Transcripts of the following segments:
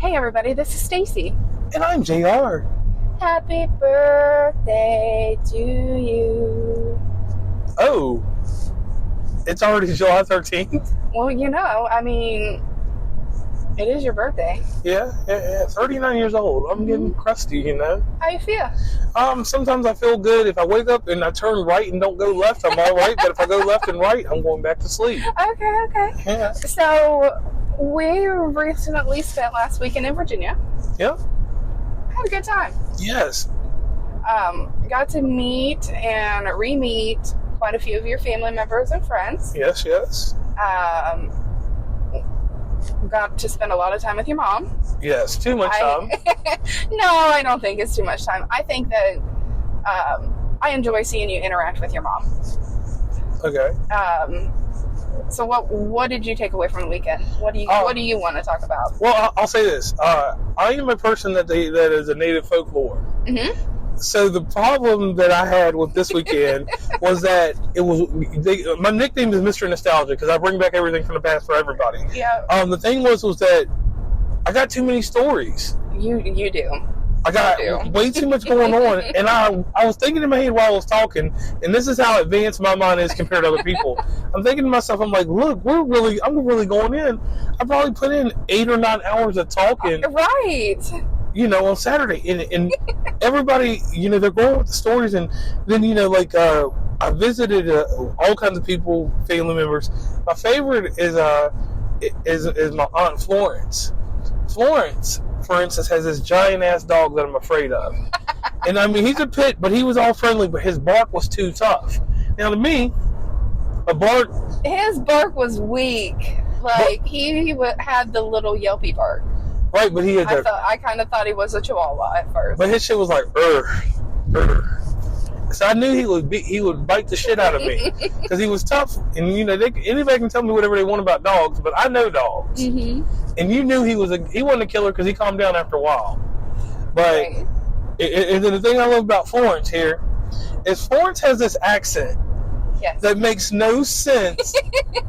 Hey everybody, this is Stacey. And I'm J.R. Happy birthday to you. Oh, it's already July 13th? Well, it is your birthday. Yeah, 39 years old. I'm getting crusty, How you feel? Sometimes I feel good. If I wake up and I turn right and don't go left, I'm all right. But if I go left and right, I'm going back to sleep. Okay. Yeah. So, we recently spent last weekend in Virginia. Yeah. Had a good time. Yes. Got to meet and re-meet quite a few of your family members and friends. Yes. Got to spend a lot of time with your mom. Yes, too much time. No, I don't think it's too much time. I think that I enjoy seeing you interact with your mom. Okay. So what did you take away from the weekend? What do you want to talk about? Well, I'll say this. I am a person that is a native folklore. Mm-hmm. So the problem that I had with this weekend was that my nickname is Mr. Nostalgia because I bring back everything from the past for everybody. Yeah. The thing was that I got too many stories. You do. I got way too much going on, and I was thinking in my head while I was talking, and this is how advanced my mind is compared to other people. I'm thinking to myself, I'm like, look, I'm really going in. I probably put in 8 or 9 hours of talking. Right. On Saturday, and everybody, they're going with the stories, and then, I visited all kinds of people, family members. My favorite is my Aunt Florence. Florence, for instance, has this giant-ass dog that I'm afraid of. And, he's a pit, but he was all friendly, but his bark was too tough. Now, to me, his bark was weak. He had the little yelpy bark. Right, but he had I kind of thought he was a chihuahua at first. But his shit was like, So I knew he would bite the shit out of me because he was tough. And anybody can tell me whatever they want about dogs, but I know dogs. Mm-hmm. And you knew he wasn't a killer because he calmed down after a while. But right. And then the thing I love about Florence here is Florence has this accent. Yes. That makes no sense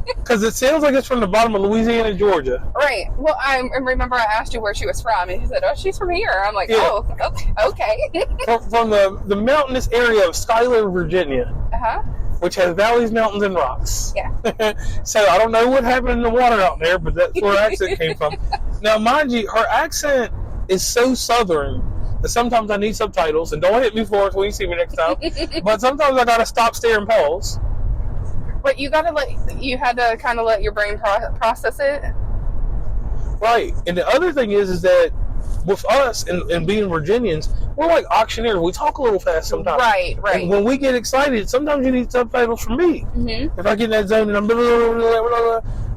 because it sounds like it's from the bottom of Louisiana, Georgia. Right. Well, I remember I asked you where she was from, and you said, "Oh, she's from here." I'm like, yeah. "Oh, okay." from the mountainous area of Schuyler, Virginia, which has valleys, mountains, and rocks. Yeah. So I don't know what happened in the water out there, but that's where her accent came from. Now, mind you, her accent is so southern that sometimes I need subtitles, and don't hit me, Florence, when you see me next time. But sometimes I gotta stop, stare, and pause. But you had to kind of let your brain process it. Right, and the other thing is that with us and being Virginians, we're like auctioneers. We talk a little fast sometimes. Right. And when we get excited, sometimes you need subtitles from me. Mm-hmm. If I get in that zone and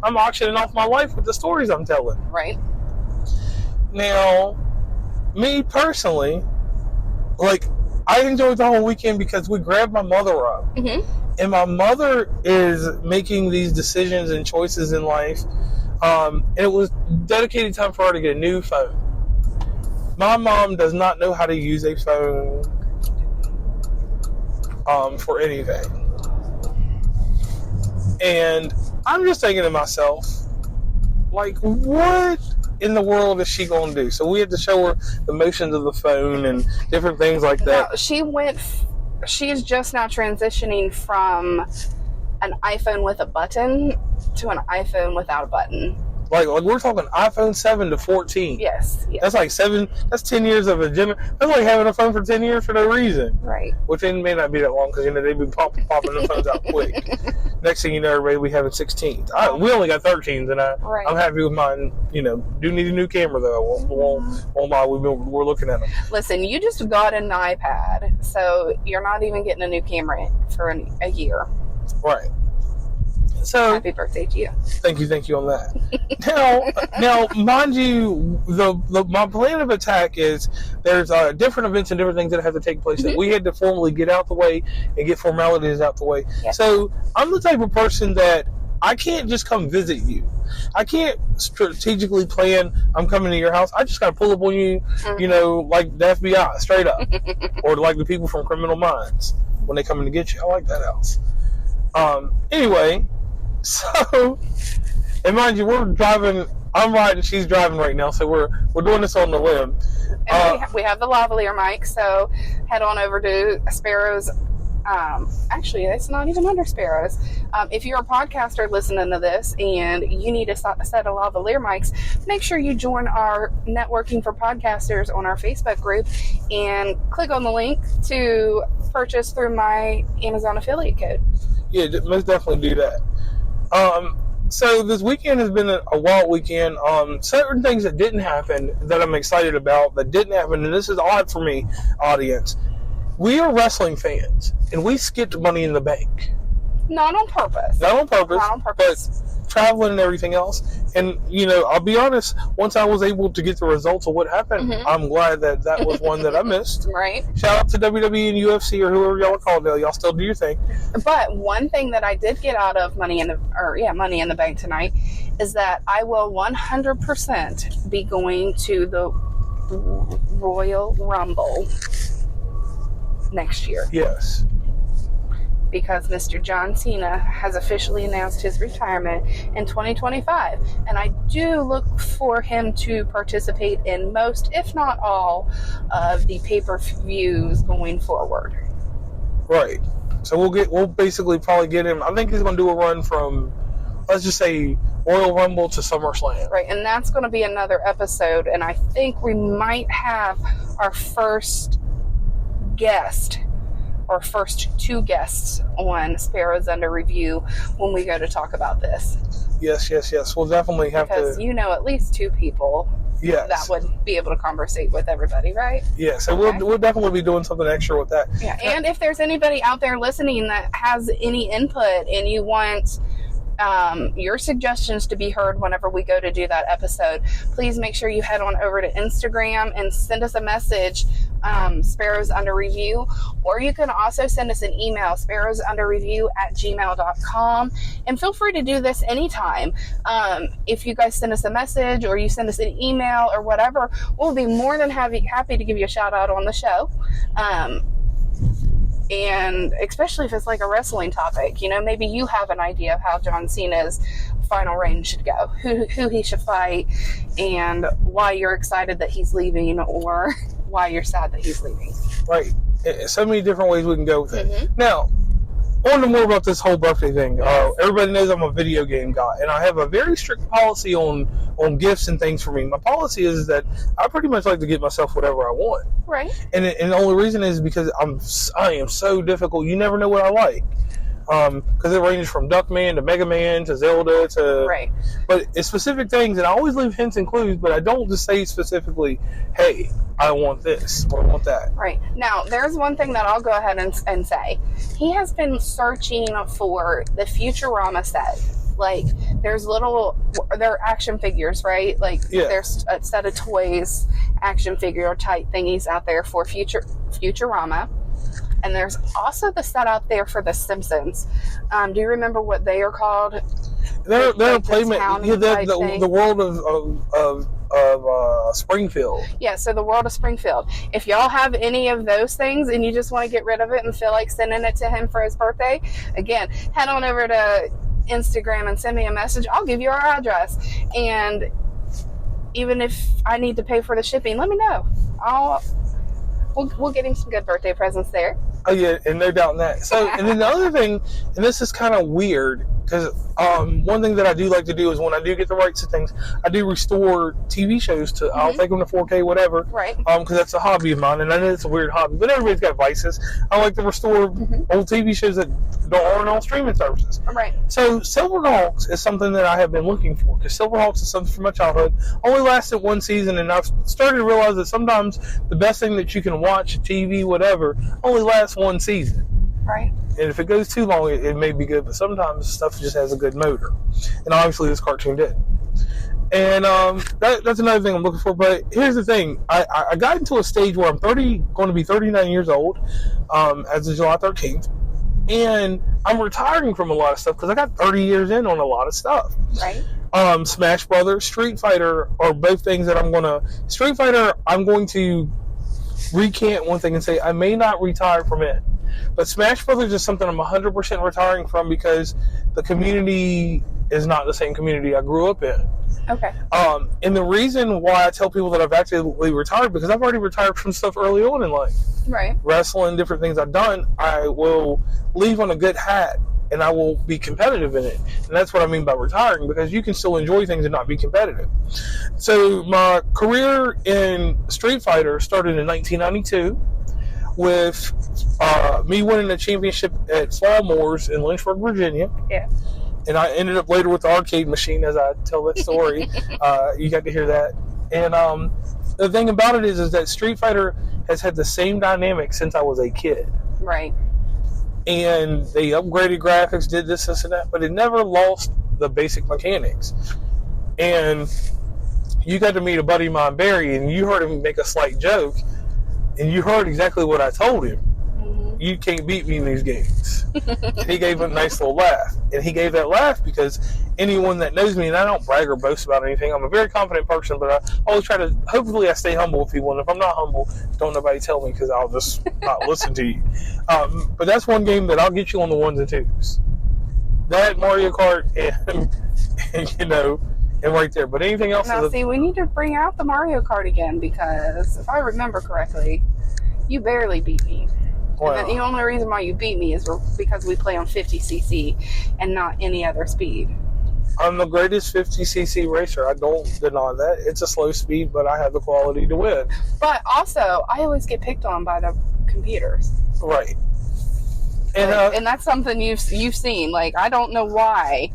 I'm auctioning off my life with the stories I'm telling. Right. Now, me personally, I enjoyed the whole weekend because we grabbed my mother up. Mm-hmm. And my mother is making these decisions and choices in life. And it was dedicated time for her to get a new phone. My mom does not know how to use a phone for anything. And I'm just thinking to myself, what in the world is she going to do? So we had to show her the motions of the phone and different things like that. No, she's just now transitioning from an iPhone with a button to an iPhone without a button. Like we're talking iPhone 7 to 14. Yes. That's like 7. That's 10 years of a generation. That's like having a phone for 10 years for no reason. Right. Which it may not be that long because they be popping the phones out quick. Next thing you know, everybody we having 16s. We only got 13s, and I'm happy with mine. Do need a new camera though. Won't lie. We're looking at them. Listen, you just got an iPad, so you're not even getting a new camera for a year. Right. So happy birthday to you. Thank you on that. now, mind you, my plan of attack is there's different events and different things that have to take place that we had to formally get out the way and get formalities out the way. Yep. So I'm the type of person that I can't just come visit you. I can't strategically plan, I'm coming to your house. I just got to pull up on you, like the FBI, straight up. Or like the people from Criminal Minds when they come in to get you. I like that house. Anyway, so, and mind you, we're driving I'm riding, she's driving right now, so we're doing this on the limb. And we have the lavalier mic, so head on over to Sparrows. Actually, it's not even under Sparrows. If you're a podcaster listening to this and you need a set of lavalier mics, make sure you join our Networking for Podcasters on our Facebook group and click on the link to purchase through my Amazon affiliate code. Yeah, most definitely do that. So this weekend has been a wild weekend. Certain things that didn't happen that I'm excited about that didn't happen, and this is odd for me, audience. We are wrestling fans, and we skipped Money in the Bank. Not on purpose. Not on purpose. Not on purpose. But traveling and everything else. And, I'll be honest, once I was able to get the results of what happened, I'm glad that was one that I missed. Right. Shout out to WWE and UFC or whoever y'all are called now. Y'all still do your thing. But one thing that I did get out of Money in the Bank tonight is that I will 100% be going to the Royal Rumble next year. Yes. Because Mr. John Cena has officially announced his retirement in 2025. And I do look for him to participate in most, if not all, of the pay-per-views going forward. Right. So we'll basically probably get him. I think he's going to do a run from, let's just say, Royal Rumble to SummerSlam. Right, and that's going to be another episode. And I think we might have our first guest or first two guests on Sparrows Under Review when we go to talk about this. Yes. We'll definitely have because to. At least two people that would be able to conversate with everybody, right? Yeah, so we'll definitely be doing something extra with that. Yeah, and if there's anybody out there listening that has any input and you want your suggestions to be heard whenever we go to do that episode, please make sure you head on over to Instagram and send us a message, Sparrows Under Review, or you can also send us an email, sparrowsunderreview@gmail.com, and feel free to do this anytime. If you guys send us a message or you send us an email or whatever, we'll be more than happy to give you a shout out on the show. And especially if it's like a wrestling topic, maybe you have an idea of how John Cena's final reign should go, who he should fight, and why you're excited that he's leaving or why you're sad that he's leaving. Right. So many different ways we can go with it. Now, on to more about this whole birthday thing. Everybody knows I'm a video game guy, and I have a very strict policy on gifts and things for me. My policy is that I pretty much like to get myself whatever I want. Right. And the only reason is because I am so difficult. You never know what I like. Because it ranges from Duckman to Mega Man to Zelda to... Right. But it's specific things, and I always leave hints and clues, but I don't just say specifically, hey, I want this or I want that. Right. Now, there's one thing that I'll go ahead and say. He has been searching for the Futurama set. Like, they're action figures, right? Like, there's a set of toys, action figure type thingies out there for Futurama. And there's also the set out there for The Simpsons. Do you remember what they are called? They're a playmate. Yeah, the world of Springfield. Yeah, so the world of Springfield. If y'all have any of those things and you just want to get rid of it and feel like sending it to him for his birthday, again, head on over to Instagram and send me a message. I'll give you our address. And even if I need to pay for the shipping, let me know. We'll get him some good birthday presents there. Oh yeah, and no doubt in that. So, and then the other thing, and this is kind of weird, because one thing that I do like to do is when I do get the rights to things, I do restore TV shows to, I'll take them to 4K, whatever. Right. Because that's a hobby of mine, and I know it's a weird hobby, but everybody's got vices. I like to restore old TV shows that aren't on streaming services. Right. So, Silverhawks is something that I have been looking for, because Silverhawks is something from my childhood. Only lasted one season, and I've started to realize that sometimes the best thing that you can watch, TV, whatever, only lasts one season. Right. And if it goes too long, it may be good, but sometimes stuff just has a good motor. And obviously this cartoon did. And that's another thing I'm looking for. But here's the thing. I got into a stage where I'm going to be 39 years old as of July 13th. And I'm retiring from a lot of stuff because I got 30 years in on a lot of stuff. Right. Smash Brothers, Street Fighter are both things that I'm going to recant one thing and say I may not retire from it. But Smash Brothers is something I'm 100% retiring from because the community is not the same community I grew up in. Okay. And the reason why I tell people that I've actively retired, because I've already retired from stuff early on in life. Right. Wrestling, different things I've done, I will leave on a good hat, and I will be competitive in it. And that's what I mean by retiring, because you can still enjoy things and not be competitive. So my career in Street Fighter started in 1992 with me winning the championship at Fall Moors in Lynchburg, Virginia. Yeah. And I ended up later with the arcade machine, as I tell that story. You got to hear that. And the thing about it is that Street Fighter has had the same dynamic since I was a kid. Right. And they upgraded graphics, did this, and that, but it never lost the basic mechanics. And you got to meet a buddy of mine, Barry, and you heard him make a slight joke, and you heard exactly what I told him. You can't beat me in these games. He gave a nice little laugh. And he gave that laugh because anyone that knows me, and I don't brag or boast about anything, I'm a very confident person, but I always try to, hopefully I stay humble with people, and if I'm not humble, don't nobody tell me, because I'll just not listen to you. But that's one game that I'll get you on the ones and twos. That, Mario Kart, and you know, and right there. But anything else? Now, see, we need to bring out the Mario Kart again, because if I remember correctly, you barely beat me. Wow. And the only reason why you beat me is because we play on 50cc and not any other speed. I'm the greatest 50cc racer. I don't deny that. It's a slow speed, but I have the quality to win. But also, I always get picked on by the computers. Right. And that's something you've seen. Like, I don't know why,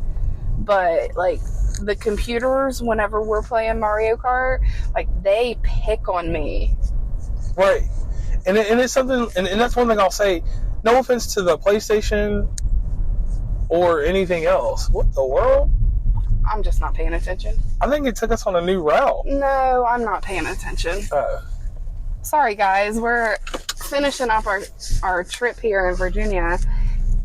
but like the computers, whenever we're playing Mario Kart, like they pick on me. Right. And it's something, and that's one thing I'll say. No offense to the PlayStation or anything else. What the world? I'm just not paying attention. I think it took us on a new route. No, I'm not paying attention. Sorry, guys. We're finishing up our trip here in Virginia,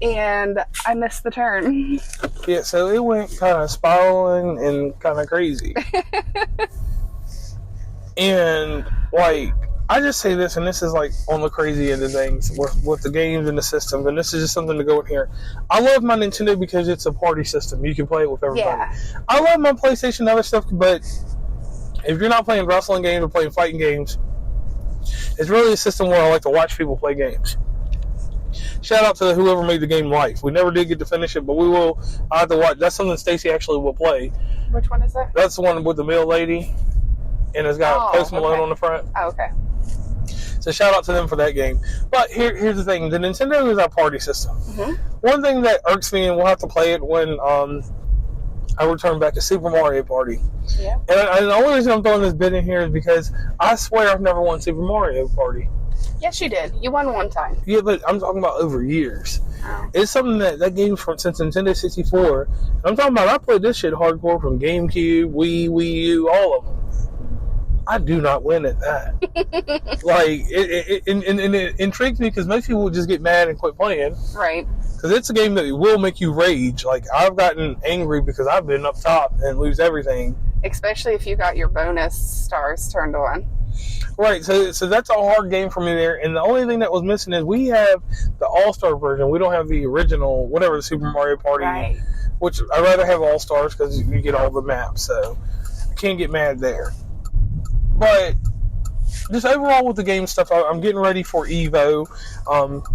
and I missed the turn. Yeah, so it went kind of spiraling and kind of crazy. And, like, I just say this, and this is like on the crazy end of things with the games and the systems, and this is just something to go in here. I love my Nintendo because it's a party system. You can play it with everybody. Yeah. I love my PlayStation and other stuff, but if you're not playing wrestling games or playing fighting games, it's really a system where I like to watch people play games. Shout out to whoever made the game Life. We never did get to finish it, but we will. I have to watch. That's something Stacey actually will play. Which one is that? That's the one with the mill lady, and it's got Post Malone on the front. Oh, okay. So shout out to them for that game. But here's the thing. The Nintendo is our party system. Mm-hmm. One thing that irks me, and we'll have to play it when I return back to Super Mario Party. Yeah. And the only reason I'm throwing this bit in here is because I swear I've never won Super Mario Party. Yes, you did. You won one time. Yeah, but I'm talking about over years. Oh. It's something that game's from since Nintendo 64. I'm talking about I played this shit hardcore from GameCube, Wii U, all of them. I do not win at that. Like, it intrigues me because most people will just get mad and quit playing. Right. Because it's a game that will make you rage. Like, I've gotten angry because I've been up top and lose everything. Especially if you got your bonus stars turned on. Right, so that's a hard game for me there. And the only thing that was missing is we have the All-Star version. We don't have the original, whatever, the Super Mario Party. Right. Which I'd rather have All-Stars because you get all the maps. So I can't get mad there. But just overall with the game stuff, I'm getting ready for Evo.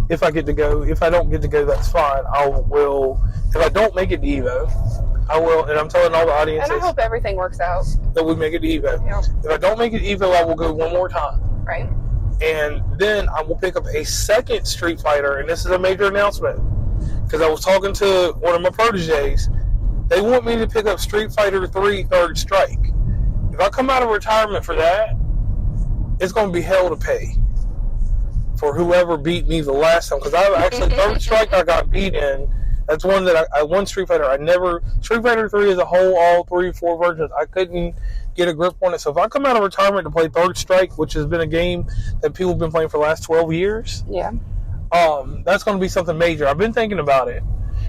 If I get to go. If I don't get to go, that's fine. I will. If I don't make it to Evo, I will. And I'm telling all the audiences. And I hope everything works out. That we make it to Evo. Yeah. If I don't make it to Evo, I will go one more time. Right. And then I will pick up a second Street Fighter. And this is a major announcement. Because I was talking to one of my proteges. They want me to pick up Street Fighter 3 Third Strike. If I come out of retirement for that, it's going to be hell to pay for whoever beat me the last time. Because I actually, Third Strike I got beat in. That's one that I won Street Fighter. Street Fighter 3 as a whole, all 3 or 4 versions, I couldn't get a grip on it. So if I come out of retirement to play Third Strike, which has been a game that people have been playing for the last 12 years, yeah, that's going to be something major. I've been thinking about it.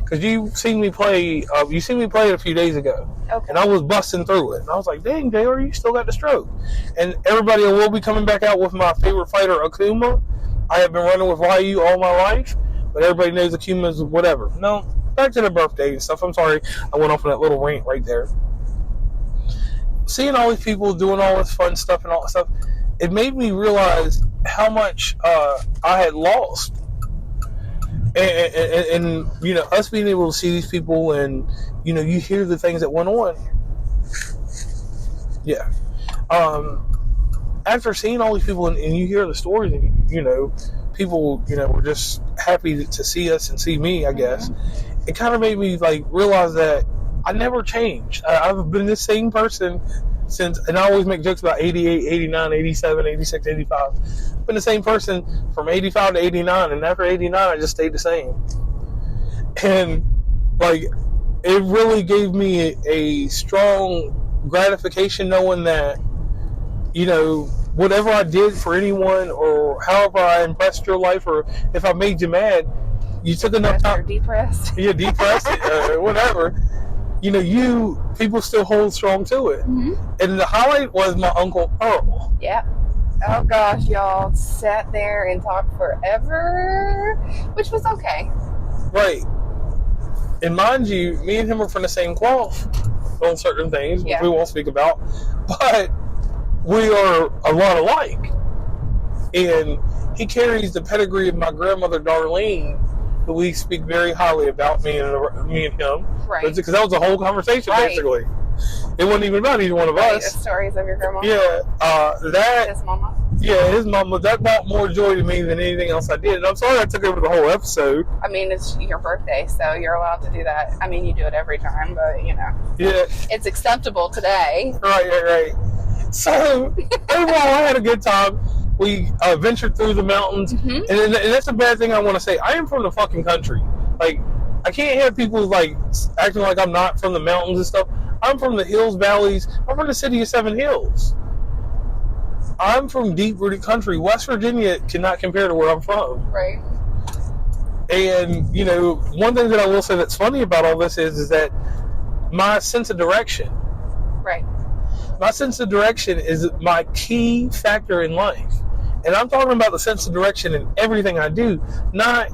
Because you seen me play it a few days ago. Okay. And I was busting through it. And I was like, dang, J.R., you still got the stroke. And everybody will be coming back out with my favorite fighter, Akuma. I have been running with Ryu all my life. But everybody knows Akuma's whatever. No, back to the birthday and stuff. I'm sorry I went off on that little rant right there. Seeing all these people doing all this fun stuff and all that stuff, it made me realize how much I had lost. And you know, us being able to see these people and, you know, you hear the things that went on. Yeah. After seeing all these people and you hear the stories, and, you know, people, you know, were just happy to see us and see me, I guess. It kind of made me, like, realize that I never changed. I've been the same person since, and I always make jokes about 88, 89, 87, 86, 85. I've been the same person from 85 to 89, and after 89, I just stayed the same. And, like, it really gave me a strong gratification knowing that, you know, whatever I did for anyone or however I impressed your life or if I made you mad, you took enough time. Depressed. Yeah, depressed, whatever. You know, people still hold strong to it. Mm-hmm. And the highlight was my Uncle Earl. Yeah. Oh gosh, y'all sat there and talked forever, which was okay. Right. And mind you, me and him are from the same cloth on certain things, which we won't speak about. But we are a lot alike. And he carries the pedigree of my grandmother, Darlene, who we speak very highly about, me and him. Right. Because that was a whole conversation, basically. It wasn't even about either one of us. The stories of your grandma? Yeah. His mama? Yeah, his mama. That brought more joy to me than anything else I did. And I'm sorry I took over the whole episode. I mean, it's your birthday, so you're allowed to do that. I mean, you do it every time, but, you know. Yeah. It's acceptable today. Right. So, overall, I had a good time. We ventured through the mountains. Mm-hmm. And that's a bad thing I want to say. I am from the fucking country. Like, I can't have people, like, acting like I'm not from the mountains and stuff. I'm from the hills, valleys. I'm from the city of Seven Hills. I'm from deep-rooted country. West Virginia cannot compare to where I'm from. Right. And, you know, one thing that I will say that's funny about all this is that my sense of direction. Right. My sense of direction is my key factor in life. And I'm talking about the sense of direction in everything I do, not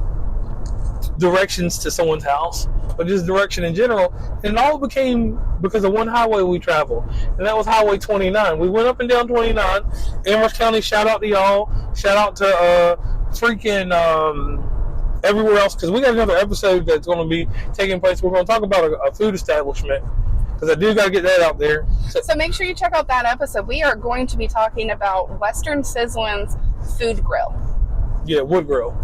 directions to someone's house, but just direction in general. And it all became because of one highway we traveled, and that was Highway 29. We went up and down 29. Amherst County, shout out to y'all. Shout out to everywhere else, because we got another episode that's going to be taking place. We're going to talk about a food establishment, because I do got to get that out there. So make sure you check out that episode. We are going to be talking about Western Sizzlin's Food Grill. Yeah, Wood Grill.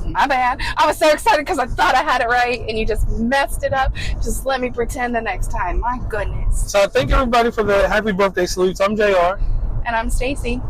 My bad. I was so excited because I thought I had it right, and you just messed it up. Just let me pretend the next time. My goodness. So thank everybody for the happy birthday salutes. I'm JR. And I'm Stacey.